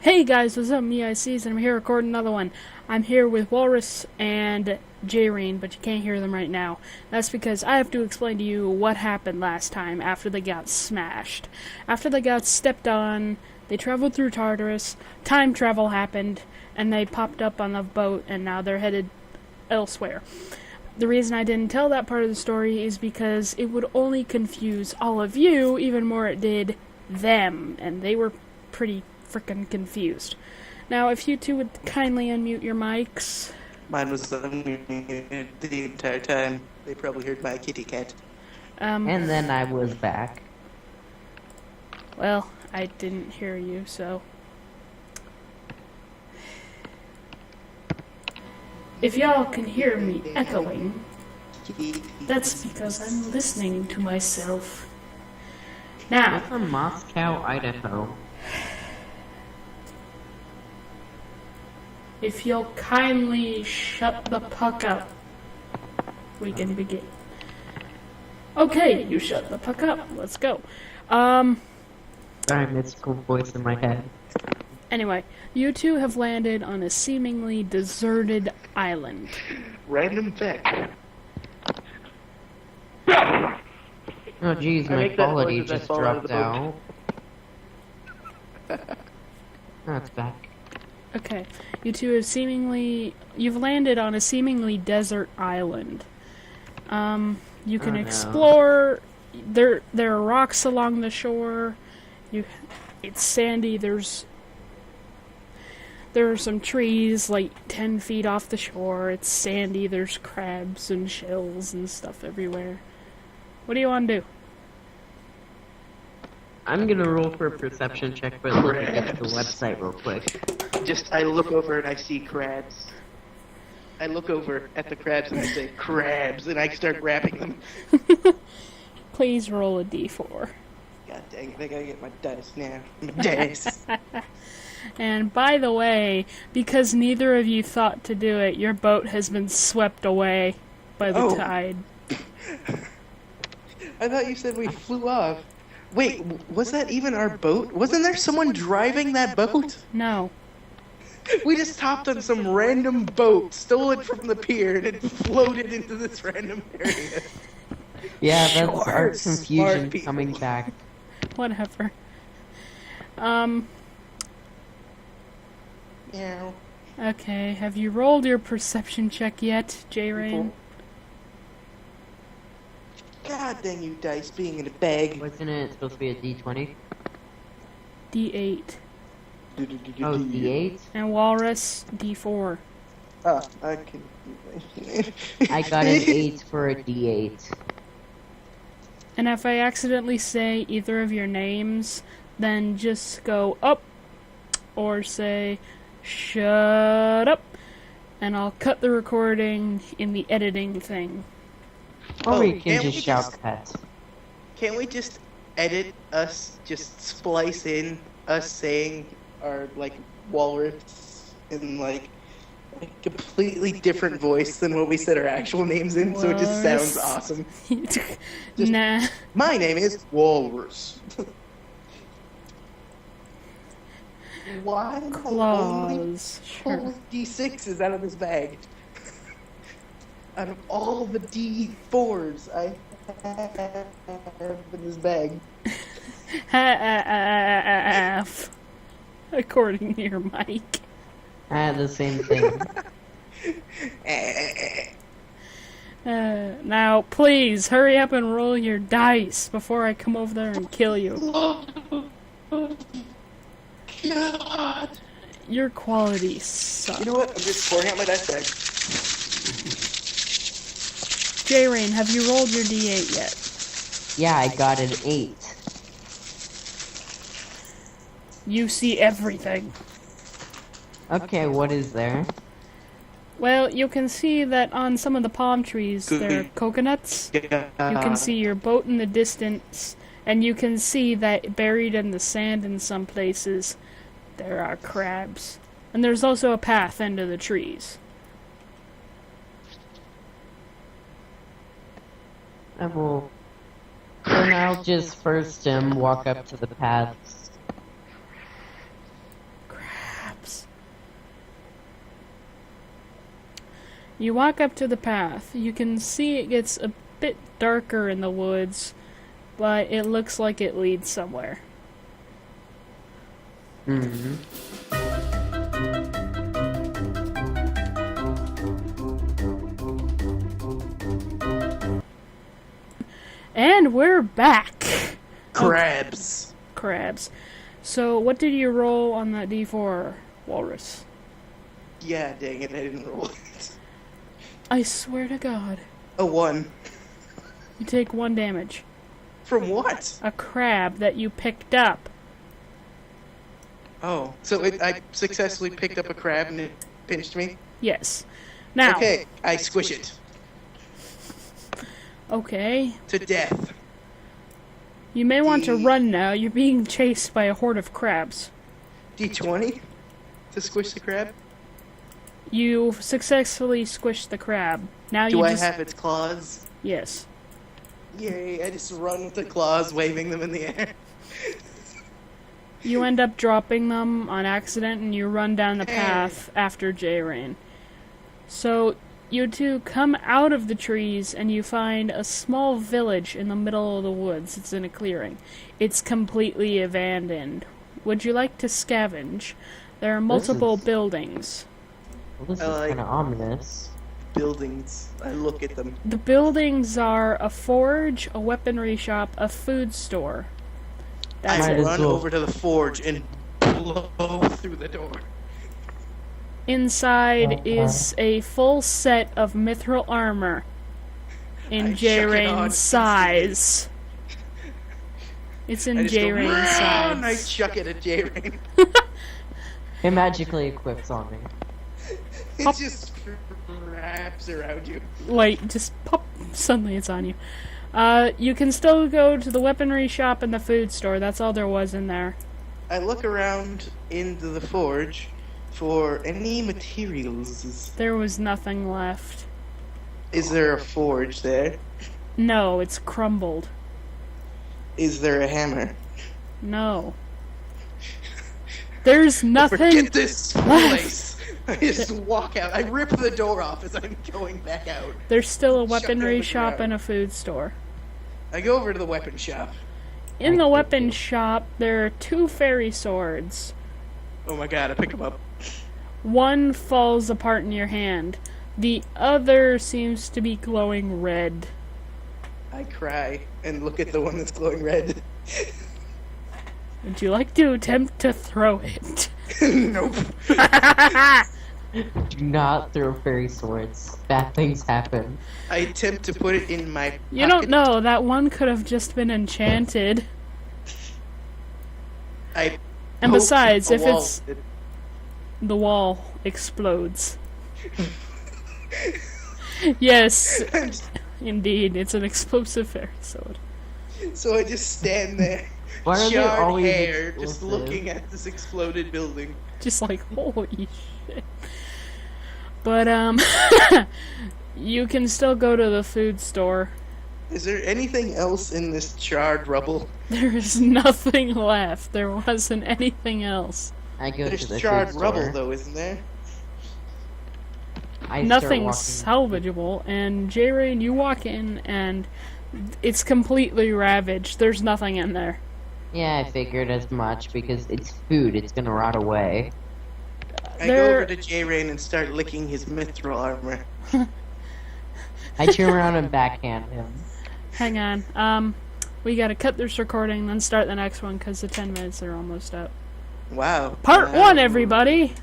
Hey guys, what's up? Me, ICs, and I'm here recording another one. I'm here with Walrus and J-Rain, but you can't hear them right now. That's because I have to explain to you what happened last time after they got smashed. After they got stepped on, they traveled through Tartarus, time travel happened, and they popped up on the boat, and now they're headed elsewhere. The reason I didn't tell that part of the story is because it would only confuse all of you even more it did them, and they were pretty frickin' confused. Now, if you two would kindly unmute your mics. Mine was unmuted the entire time. They probably heard my kitty cat. And then I was back. Well, I didn't hear you, so... If y'all can hear me echoing, that's because I'm listening to myself. Now... I'm from Moscow, Idaho. If you'll kindly shut the puck up, we can begin. Okay, you shut the puck up. Let's go. Sorry, mystical voice in my head. Anyway, you two have landed on a seemingly deserted island. Random fact. Oh jeez, my quality just dropped out. Oh, it's back. Okay, you two have you've landed on a seemingly desert island. You can explore. There are rocks along the shore. It's sandy. There are some trees like 10 feet off the shore. It's sandy. There's crabs and shells and stuff everywhere. What do you want to do? I'm gonna roll for a perception check, but let me get to the website real quick. I look over and I see crabs. I look over at the crabs and I say, crabs, and I start grabbing them. Please roll a d4. God dang it, I gotta get my dice now. My dice. And by the way, because neither of you thought to do it, your boat has been swept away by the tide. I thought you said we flew off. Wait, was that even our boat? Wasn't there someone driving that boat? No. We just hopped on some random boat, stole it from the pier, and it floated into this random area. Yeah, that's our confusion coming back. Whatever. Yeah. Okay, have you rolled your perception check yet, J-Rain? God dang you dice being in a bag. Wasn't it supposed to be a D20? D8. Oh, D8? And Walrus, D4. Oh, I can... I got an 8 for a D8. And if I accidentally say either of your names, then just go up, or say, shut up, and I'll cut the recording in the editing thing. Or we can just shout that. Can't we just edit us, just splice in us saying our, like, walrus in, like, a completely different voice than what we said our actual names in, so it just sounds awesome. Nah. My name is Walrus. Why Claws. Sure. D6s out of this bag? Out of all the D4s I have in this bag. Half. According to your mic. The same thing. Now, please, hurry up and roll your dice before I come over there and kill you. God. Your quality sucks. You know what? I'm just pouring out my dice bag. J-Rain, have you rolled your D8 yet? Yeah, I got an 8. You see everything. Okay, what is there? Well, you can see that on some of the palm trees there are coconuts. You can see your boat in the distance, and you can see that buried in the sand in some places there are crabs. And there's also a path into the trees. I will... Then I'll just first walk up to the paths. You walk up to the path. You can see it gets a bit darker in the woods, but it looks like it leads somewhere. Mm-hmm. And we're back! Crabs. Crabs. So, what did you roll on that D4, Walrus? Yeah, dang it, I didn't roll it. I swear to God. A 1. You take 1 damage. From what? A crab that you picked up. Oh, so I successfully picked up a crab and it pinched me? Yes. Now. Okay, I squish it. Okay. To death. You may want to run now. You're being chased by a horde of crabs. D20? To squish the crab? You successfully squished the crab. Now Do you I just... have its claws? Yes. Yay, I just run with the claws, waving them in the air. You end up dropping them on accident and you run down the path after J-Rain. So, you two come out of the trees and you find a small village in the middle of the woods. It's in a clearing. It's completely abandoned. Would you like to scavenge? There are multiple buildings. Well, this is kind of ominous. Buildings. I look at them. The buildings are a forge, a weaponry shop, a food store. That's I it. run over to the forge and blow through the door. Inside is a full set of mithril armor in I chuck it on J-Rain's size. It's in J-Rain's And I size. chuck it at J-Rain. It magically equips on me. It just wraps around you. Like, just pop, suddenly it's on you. You can still go to the weaponry shop and the food store. That's all there was in there. I look around into the forge for any materials. There was nothing left. Is there a forge there? No, it's crumbled. Is there a hammer? No. There's nothing. Forget this place! I just walk out. I rip the door off as I'm going back out. There's still a Shut weaponry down the shop ground. and a food store. I go over to the weapon shop. In the weapon shop, there are 2 fairy swords. Oh my god, I pick them up. One falls apart in your hand. The other seems to be glowing red. I cry and look at the one that's glowing red. Would you like to attempt to throw it? Nope. Do not throw fairy swords. Bad things happen. I attempt to put it in my pocket. You don't know, that one could have just been enchanted. I And poke besides, a if wall it's... with it. The wall explodes. Yes, indeed, it's an explosive fairy sword. So I just stand there, Why are they charred always hair, just explosive? looking at this exploded building. Just like, holy shit. But, you can still go to the food store. Is there anything else in this charred rubble? There is nothing left. There wasn't anything else. I go There's to the charred food rubble, store. though, isn't there? I start Nothing's walking. salvageable, and J-Rain, you walk in, and it's completely ravaged. There's nothing in there. Yeah, I figured as much because it's food. It's gonna rot away. I There- go over to J-Rain and start licking his mithril armor. I turn around and backhand him. Hang on. We gotta cut this recording, then start the next one, because the 10 minutes are almost up. Wow. Part Wow. 1, everybody!